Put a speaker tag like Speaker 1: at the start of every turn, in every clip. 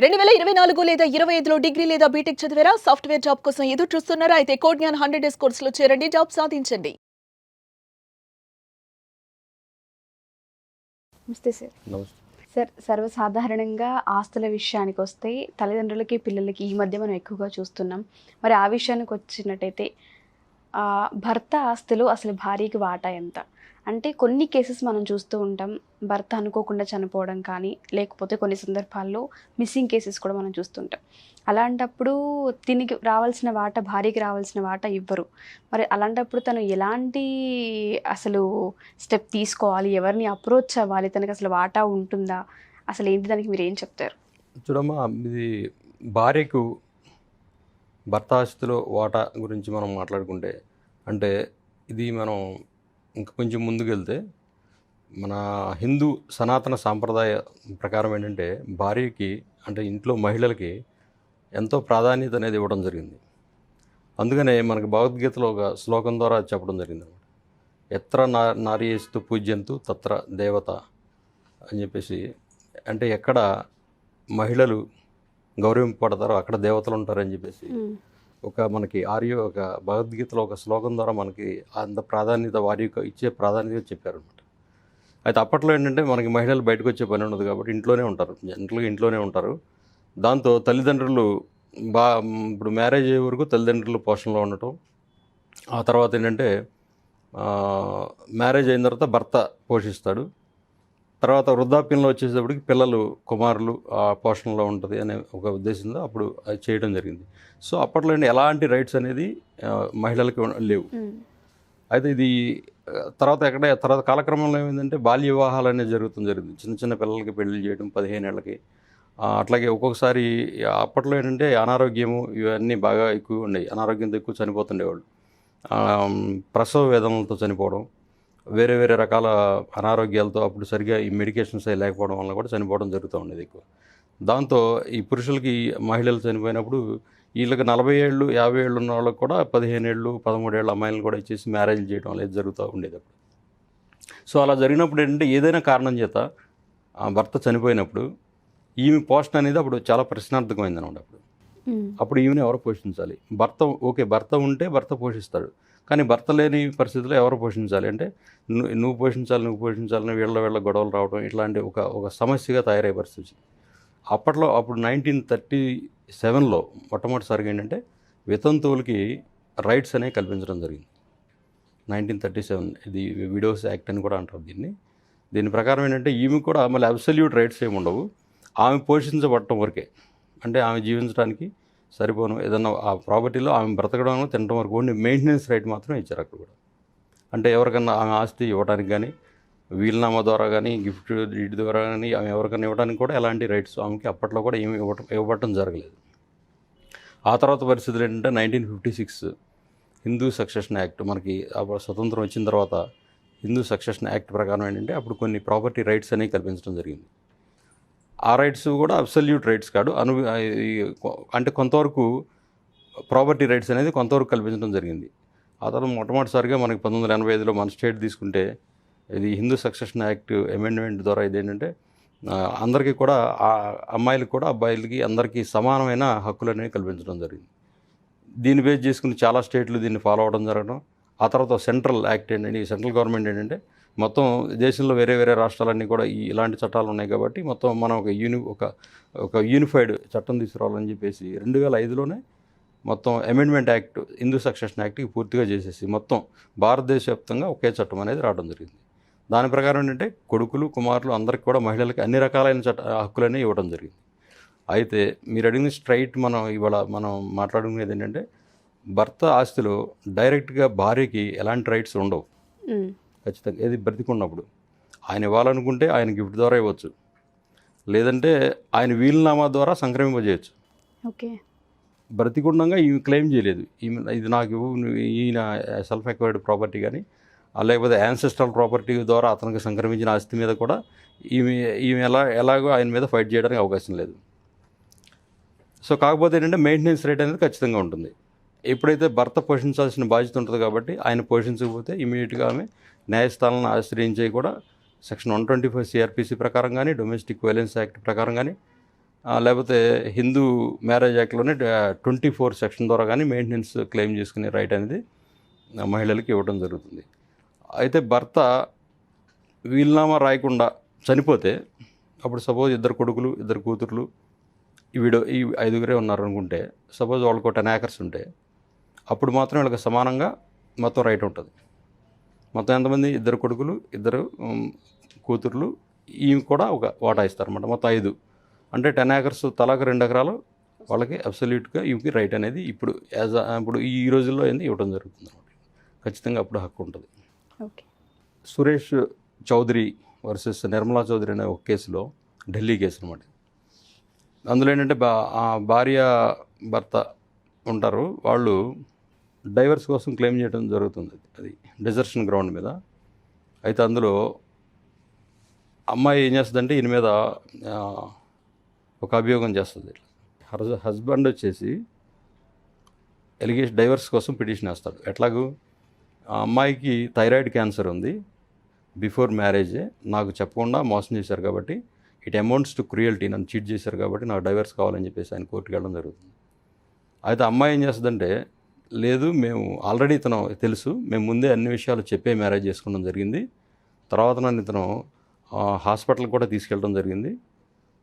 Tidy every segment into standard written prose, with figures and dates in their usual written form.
Speaker 1: 2024 లేదా 25లో డిగ్రీ లేదా బీటెక్ చదివారా? సాఫ్ట్‌వేర్ జాబ్ కోసం ఎదురు చూస్తున్నారా? అయితే కోడ్ జ్ఞాన్ 100 డేస్ కోర్సులో చేరండి. జాబ్ సాధించండి.
Speaker 2: నమస్తే సార్.
Speaker 3: నమస్తే.
Speaker 2: సార్, సర్వసాధారణంగా ఆస్తుల విషయానికొస్తే తల్లిదండ్రులకి, పిల్లలకి ఈ మధ్య మనం ఎక్కువగా చూస్తున్నాం. మరి ఆ విషయానికొచ్చినట్టయితే భర్త ఆస్తిలో అసలు భార్యకి వాటా ఎంత? అంటే కొన్ని కేసెస్ మనం చూస్తూ ఉంటాం. భర్త అనుకోకుండా చనిపోవడం కానీ, లేకపోతే కొన్ని సందర్భాల్లో మిస్సింగ్ కేసెస్ కూడా మనం చూస్తుంటాం. అలాంటప్పుడు తినికి రావాల్సిన వాటా, భార్యకి రావాల్సిన వాటా ఇవ్వరు. మరి అలాంటప్పుడు తను ఎలాంటి అసలు స్టెప్ తీసుకోవాలి? ఎవరిని అప్రోచ్ అవ్వాలి? తనకి అసలు వాటా ఉంటుందా? అసలు ఏంటి, దానికి మీరేం చెప్తారు?
Speaker 3: చూడమ్మా, ఇది భార్యకు భర్త ఆస్తిలో వాటా గురించి మనం మాట్లాడుకుంటే, అంటే ఇది మనం ఇంకా కొంచెం ముందుకెళ్తే మన హిందూ సనాతన సాంప్రదాయ ప్రకారం ఏంటంటే భార్యకి, అంటే ఇంట్లో మహిళలకి ఎంతో ప్రాధాన్యత అనేది ఇవ్వడం జరిగింది. అందుకనే మనకి భగవద్గీతలో ఒక శ్లోకం ద్వారా చెప్పడం జరిగింది అనమాట. ఎత్ర నార్యేస్తు పూజ్యంతు తత్ర దేవత అని చెప్పేసి, అంటే ఎక్కడ మహిళలు గౌరవింపబడతారో అక్కడ దేవతలు ఉంటారని చెప్పేసి మనకి ఒక భగవద్గీతలో ఒక శ్లోకం ద్వారా మనకి అంత ప్రాధాన్యత, వారి ఇచ్చే ప్రాధాన్యత చెప్పారు అనమాట. అయితే అప్పట్లో ఏంటంటే మనకి మహిళలు బయటకు వచ్చే పని ఉండదు కాబట్టి ఇంట్లోనే ఉంటారు, జనరల్గా ఇంట్లోనే ఉంటారు. దాంతో తల్లిదండ్రులు ఇప్పుడు మ్యారేజ్ అయ్యే వరకు తల్లిదండ్రులు పోషణలో ఉండటం, ఆ తర్వాత ఏంటంటే మ్యారేజ్ అయిన తర్వాత భర్త పోషిస్తాడు, తర్వాత వృద్ధాప్యంలో వచ్చేటప్పటికి పిల్లలు, కుమారులు ఆ పోషణలో ఉంటుంది అనే ఒక ఉద్దేశంతో అప్పుడు అది చేయడం జరిగింది. సో అప్పట్లో ఎలాంటి రైట్స్ అనేది మహిళలకు లేవు. అయితే ఇది తర్వాత కాలక్రమంలో ఏమైందంటే బాల్య వివాహాలు అనేది జరిగింది. చిన్న చిన్న పిల్లలకి పెళ్లి చేయడం 15 ఏళ్ళకి. అట్లాగే ఒక్కొక్కసారి అప్పట్లో ఏంటంటే అనారోగ్యము ఇవన్నీ బాగా ఎక్కువ ఉండేవి. అనారోగ్యంతో ఎక్కువ చనిపోతుండేవాళ్ళు. ప్రసవ వేదనలతో చనిపోవడం, వేరే వేరే రకాల అనారోగ్యాలతో అప్పుడు సరిగా ఈ మెడికేషన్స్ అవి లేకపోవడం వల్ల కూడా చనిపోవడం జరుగుతూ ఉండేది ఎక్కువ. దాంతో ఈ పురుషులకి మహిళలు చనిపోయినప్పుడు వీళ్ళకి 40 ఏళ్ళు 50 ఏళ్ళు ఉన్న వాళ్ళకి కూడా 15 ఏళ్ళు 13 ఏళ్ళ అమ్మాయిలను కూడా ఇచ్చేసి మ్యారేజ్లు చేయడం అనేది జరుగుతూ ఉండేది అప్పుడు. సో అలా జరిగినప్పుడు ఏంటంటే ఏదైనా కారణం చేత భర్త చనిపోయినప్పుడు ఈమె పోషణ అనేది అప్పుడు చాలా ప్రశ్నార్థకమైంది అనమాట. అప్పుడు ఈమెను ఎవరు పోషించాలి? భర్త ఉంటే భర్త పోషిస్తాడు, కానీ భర్త లేని పరిస్థితుల్లో ఎవరు పోషించాలి అంటే నువ్వు పోషించాలని వీళ్ళ గొడవలు రావడం ఇట్లాంటి ఒక సమస్యగా తయారయ్యే పరిస్థితి. అప్పుడు 1937లో మొట్టమొదటిసారిగా ఏంటంటే వితంతువులకి రైట్స్ అనేవి కల్పించడం జరిగింది. 1937 ఇది విడోస్ యాక్ట్ అని కూడా అంటారు దీన్ని. దీని ప్రకారం ఏంటంటే ఈమె కూడా మళ్ళీ అబ్సల్యూట్ రైట్స్ ఏమి ఉండవు, ఆమె పోషించబడటం వరకే. అంటే ఆమె జీవించడానికి సరిపోను ఏదన్నా ఆ ప్రాపర్టీలో ఆమె బ్రతకడం తినడం వరకు ఓన్లీ మెయింటెనెన్స్ రైట్ మాత్రమే ఇచ్చారు అక్కడ కూడా. అంటే ఎవరికన్నా ఆమె ఆస్తి ఇవ్వడానికి కానీ, వీలునామా ద్వారా కానీ, గిఫ్ట్ డీడ్ ద్వారా కానీ ఆమె ఎవరికైనా ఇవ్వడానికి కూడా ఎలాంటి రైట్స్ ఆమెకి అప్పట్లో కూడా ఏమి ఇవ్వబడటం జరగలేదు. ఆ తర్వాత పరిస్థితులు ఏంటంటే 1956 హిందూ సక్సెషన్ యాక్ట్, మనకి స్వతంత్రం వచ్చిన తర్వాత హిందూ సక్సెషన్ యాక్ట్ ప్రకారం ఏంటంటే అప్పుడు కొన్ని ప్రాపర్టీ రైట్స్ అనేవి కల్పించడం జరిగింది. ఆ రైట్స్ కూడా అబ్సల్యూట్ రైట్స్ కాదు, అంటే కొంతవరకు ప్రాపర్టీ రైట్స్ అనేది కొంతవరకు కల్పించడం జరిగింది. ఆ తర్వాత మొట్టమొదటిసారిగా మనకి 1985లో మన స్టేట్ తీసుకుంటే ఇది హిందూ సక్సెషన్ యాక్ట్ అమెండ్మెంట్ ద్వారా ఇదేంటంటే అందరికీ కూడా అమ్మాయిలకు కూడా అబ్బాయిలకి అందరికీ సమానమైన హక్కులు అనేవి కల్పించడం జరిగింది. దీన్ని బేస్ చేసుకుని చాలా స్టేట్లు దీన్ని ఫాలో అవ్వడం జరగడం. ఆ తర్వాత సెంట్రల్ యాక్ట్ ఏంటంటే ఈ సెంట్రల్ గవర్నమెంట్ ఏంటంటే మొత్తం దేశంలో వేరే వేరే రాష్ట్రాలన్నీ కూడా ఇలాంటి చట్టాలు ఉన్నాయి కాబట్టి మొత్తం మనం ఒక యూనిఫైడ్ చట్టం తీసుకురావాలని చెప్పేసి 2005లోనే మొత్తం అమెండ్మెంట్ యాక్ట్ హిందూ సక్సెషన్ యాక్ట్కి పూర్తిగా చేసేసి మొత్తం భారతదేశ వ్యాప్తంగా ఒకే చట్టం అనేది రావడం జరిగింది. దాని ప్రకారం ఏంటంటే కొడుకులు, కుమారులు అందరికీ కూడా మహిళలకి అన్ని రకాలైన హక్కులన్నీ ఇవ్వడం జరిగింది. అయితే మీరు అడిగిన ఇవాళ మనం మాట్లాడుకునేది ఏంటంటే భర్త ఆస్తిలో డైరెక్ట్గా భార్యకి ఎలాంటి రైట్స్ ఉండవు ఖచ్చితంగా. ఏది బ్రతికున్నప్పుడు ఆయన ఇవ్వాలనుకుంటే ఆయన గిఫ్ట్ ద్వారా ఇవ్వచ్చు, లేదంటే ఆయన వీలునామా ద్వారా సంక్రమింపజేయచ్చు.
Speaker 2: ఓకే,
Speaker 3: బ్రతికుండగా ఈమె క్లెయిమ్ చేయలేదు, ఇది నాకు ఈయన సెల్ఫ్ ఎక్వైర్డ్ ప్రాపర్టీ కానీ లేకపోతే యాన్సెస్ట్రల్ ప్రాపర్టీ ద్వారా అతనికి సంక్రమించిన ఆస్తి మీద కూడా ఈమె ఎలాగో ఆయన మీద ఫైట్ చేయడానికి అవకాశం లేదు. సో కాకపోతే ఏంటంటే మెయింటెనెన్స్ రేట్ అనేది ఖచ్చితంగా ఉంటుంది. ఎప్పుడైతే భర్త పోషించాల్సిన బాధ్యత ఉంటుంది కాబట్టి ఆయన పోషించకపోతే ఇమీడియట్గా ఆమె న్యాయస్థానాలను ఆశ్రయించే కూడా సెక్షన్ 125 CRPC ప్రకారం కానీ, డొమెస్టిక్ వైలెన్స్ యాక్ట్ ప్రకారం కానీ లేకపోతే హిందూ మ్యారేజ్ యాక్ట్లోనే 24 సెక్షన్ ద్వారా కానీ మెయింటెనెన్స్ క్లెయిమ్ చేసుకునే రైట్ అనేది మహిళలకి ఇవ్వడం జరుగుతుంది. అయితే భర్త వీలునామా రాయకుండా చనిపోతే అప్పుడు సపోజ్ 2 కొడుకులు 2 కూతుర్లు ఈ 5గురే ఉన్నారనుకుంటే, సపోజ్ వాళ్ళకు 10 acres ఉంటే అప్పుడు మాత్రం వీళ్ళకి సమానంగా మొత్తం రైట్ ఉంటుంది. మొత్తం ఎంతమంది? 2 కొడుకులు 2 కూతుర్లు ఈమె కూడా ఒక వాటా ఇస్తారన్నమాట. మొత్తం 5 అంటే 10 acres తలాకు 2 ఎకరాలు వాళ్ళకి అబ్సల్యూట్గా ఈమెకి రైట్ అనేది ఇప్పుడు ఇప్పుడు ఈ రోజుల్లో ఏంది ఇవ్వడం జరుగుతుంది అనమాట. ఖచ్చితంగా అప్పుడు హక్కు ఉంటుంది.
Speaker 2: ఓకే.
Speaker 3: సురేష్ చౌదరి వర్సెస్ నిర్మలా చౌదరి అనే ఒక కేసులో, ఢిల్లీ కేసు అనమాట. అందులో ఏంటంటే భార్య భర్త ఉంటారు, వాళ్ళు డైవర్స్ కోసం క్లెయిమ్ చేయడం జరుగుతుంది. అది డెజర్షన్ గ్రౌండ్ మీద. అయితే అందులో అమ్మాయి ఏం చేస్తుందంటే ఈయన మీద ఒక అభియోగం చేస్తుంది. హస్బెండ్ వచ్చేసి డైవర్స్ కోసం పిటిషన్ వేస్తాడు. ఎట్లాగూ ఆ అమ్మాయికి థైరాయిడ్ క్యాన్సర్ ఉంది, బిఫోర్ మ్యారేజే నాకు చెప్పకుండా మోసం చేశారు కాబట్టి ఇట్ అమౌంట్స్ టు క్రుయల్టీ, నన్ను చీట్ చేశారు కాబట్టి నాకు డైవర్స్ కావాలని చెప్పేసి ఆయన కోర్టుకి వెళ్ళడం జరుగుతుంది. అయితే అమ్మాయి ఏం చేస్తుందంటే, లేదు మేము ఆల్రెడీ ఇతను తెలుసు, మేము ముందే అన్ని విషయాలు చెప్పే మ్యారేజ్ చేసుకోవడం జరిగింది, తర్వాత నన్ను ఇతను హాస్పిటల్కి కూడా తీసుకెళ్ళడం జరిగింది,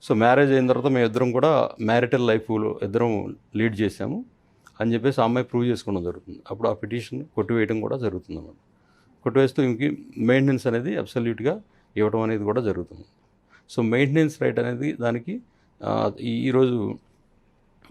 Speaker 3: సో మ్యారేజ్ అయిన తర్వాత మేము ఇద్దరం కూడా మ్యారిటల్ లైఫ్లో ఇద్దరం లీడ్ చేసాము అని చెప్పేసి ఆ అమ్మాయి ప్రూవ్ చేసుకోవడం జరుగుతుంది. అప్పుడు ఆ పిటిషన్ కొట్టివేయడం కూడా జరుగుతుంది అన్నమాట. కొట్టివేస్తూ ఇంక మెయింటెనెన్స్ అనేది అబ్సల్యూట్గా ఇవ్వడం అనేది కూడా జరుగుతుంది. సో మెయింటెనెన్స్ రైట్ అనేది దానికి ఈరోజు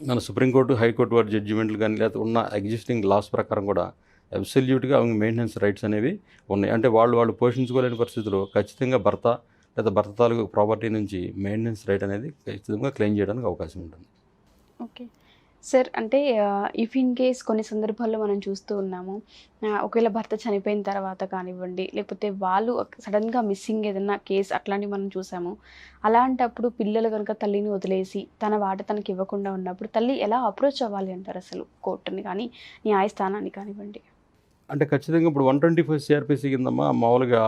Speaker 3: మన సుప్రీంకోర్టు, హైకోర్టు వారి జడ్జిమెంట్లు కానీ లేకపోతే ఉన్న ఎగ్జిస్టింగ్ లాస్ ప్రకారం కూడా అబ్సల్యూట్గా మెయింటెనెన్స్ రైట్స్ అనేవి ఉన్నాయి. అంటే వాళ్ళు పోషించుకోలేని పరిస్థితిలో ఖచ్చితంగా భర్త లేదా భర్త తాలూకు ప్రాపర్టీ నుంచి మెయింటెనెన్స్ రైట్ అనేది ఖచ్చితంగా క్లెయిమ్ చేయడానికి అవకాశం ఉంటుంది.
Speaker 2: ఓకే సార్, అంటే ఇఫ్ ఇన్ కేస్ కొన్ని సందర్భాల్లో మనం చూస్తూ ఉన్నాము, ఒకవేళ భర్త చనిపోయిన తర్వాత కానివ్వండి, లేకపోతే వాళ్ళు సడన్గా మిస్సింగ్ ఏదైనా కేసు అట్లాంటివి మనం చూసాము. అలాంటప్పుడు పిల్లలు కనుక తల్లిని వదిలేసి తన వాట తనకి ఇవ్వకుండా ఉన్నప్పుడు తల్లి ఎలా అప్రోచ్ అవ్వాలి అంటారు అసలు కోర్టుని కానీ న్యాయస్థానాన్ని కానివ్వండి?
Speaker 3: అంటే ఖచ్చితంగా ఇప్పుడు 125 CRPC కిందమ్మా మామూలుగా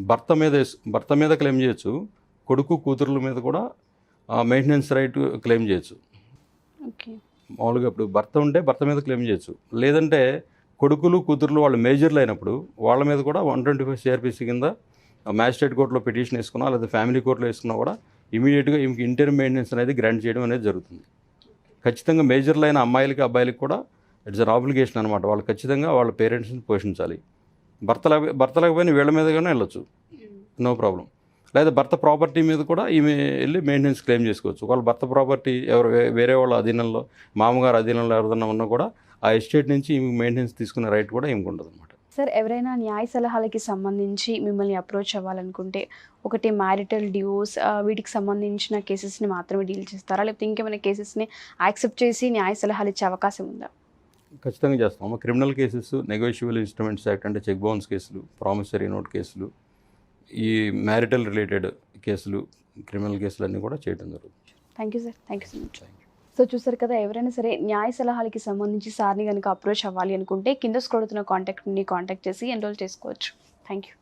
Speaker 3: భర్త మీద క్లెయిమ్ చేయొచ్చు, కొడుకు కూతురుల మీద కూడా మెయింటెనెన్స్ రైట్ క్లెయిమ్ చేయొచ్చు.
Speaker 2: ఓకే.
Speaker 3: మామూలుగా ఇప్పుడు భర్త ఉంటే భర్త మీద క్లెయిమ్ చేయొచ్చు, లేదంటే కొడుకులు కూతురులు వాళ్ళు మేజర్లు అయినప్పుడు వాళ్ళ మీద కూడా 125 CRPC కింద మ్యాజిస్ట్రేట్ కోర్టులో పిటిషన్ వేసుకున్నా లేదా ఫ్యామిలీ కోర్టులో వేసుకున్నా కూడా ఇమీడియట్గా ఈమెకి ఇంటర్మ్ మెయింటెనెన్స్ అనేది గ్రాంట్ చేయడం అనేది జరుగుతుంది. ఖచ్చితంగా మేజర్లు అయిన అమ్మాయిలకి అబ్బాయిలకి కూడా ఇట్స్ అన్ ఆబ్లిగేషన్ అనమాట. వాళ్ళు ఖచ్చితంగా వాళ్ళ పేరెంట్స్ని పోషించాలి. భర్త లేకపోయినా వీళ్ళ మీదగానే వెళ్ళొచ్చు, నో ప్రాబ్లం. లేదా భర్త ప్రాపర్టీ మీద కూడా ఈమె వెళ్ళి మెయింటెనెన్స్ క్లెయిమ్ చేసుకోవచ్చు. వాళ్ళ భర్త ప్రాపర్టీ వేరే వాళ్ళ అధీనంలో, మామగారు అధీనంలో ఎవరైనా ఉన్నా కూడా ఆ ఎస్టేట్ నుంచి ఈమె మెయింటెనెన్స్ తీసుకునే రైట్ కూడా ఈమెకు ఉంటుంది అనమాట.
Speaker 2: సార్, ఎవరైనా న్యాయ సలహాలకి సంబంధించి మిమ్మల్ని అప్రోచ్ అవ్వాలనుకుంటే ఒకటి మ్యారిటల్ డివోర్స్ వీటికి సంబంధించిన కేసెస్ని మాత్రమే డీల్ చేస్తారా, లేకపోతే ఇంకేమైనా కేసెస్ని యాక్సెప్ట్ చేసి న్యాయ సలహాలు ఇచ్చే అవకాశం ఉందా?
Speaker 3: ఖచ్చితంగా చేస్తాము. Criminal cases, negotiable instruments act అంటే చెక్ బౌన్స్ కేసులు, ప్రామిసరీ నోట్ కేసులు, ఈ మ్యారిటల్ రిలేటెడ్ కేసులు, క్రిమినల్ కేసులు అన్నీ కూడా చేయడం జరుగుతుంది.
Speaker 2: Thank you sir, thank you so much. So చూసారు కదా, ఎవరైనా సరే న్యాయ సలహాలకి సంబంధించి సార్ని కనుక అప్రోచ్ అవ్వాలి అనుకుంటే కింద స్క్రోల్ అవుతున్న కాంటాక్ట్ చేసి ఎన్రోల్ చేసుకోవచ్చు. Thank you.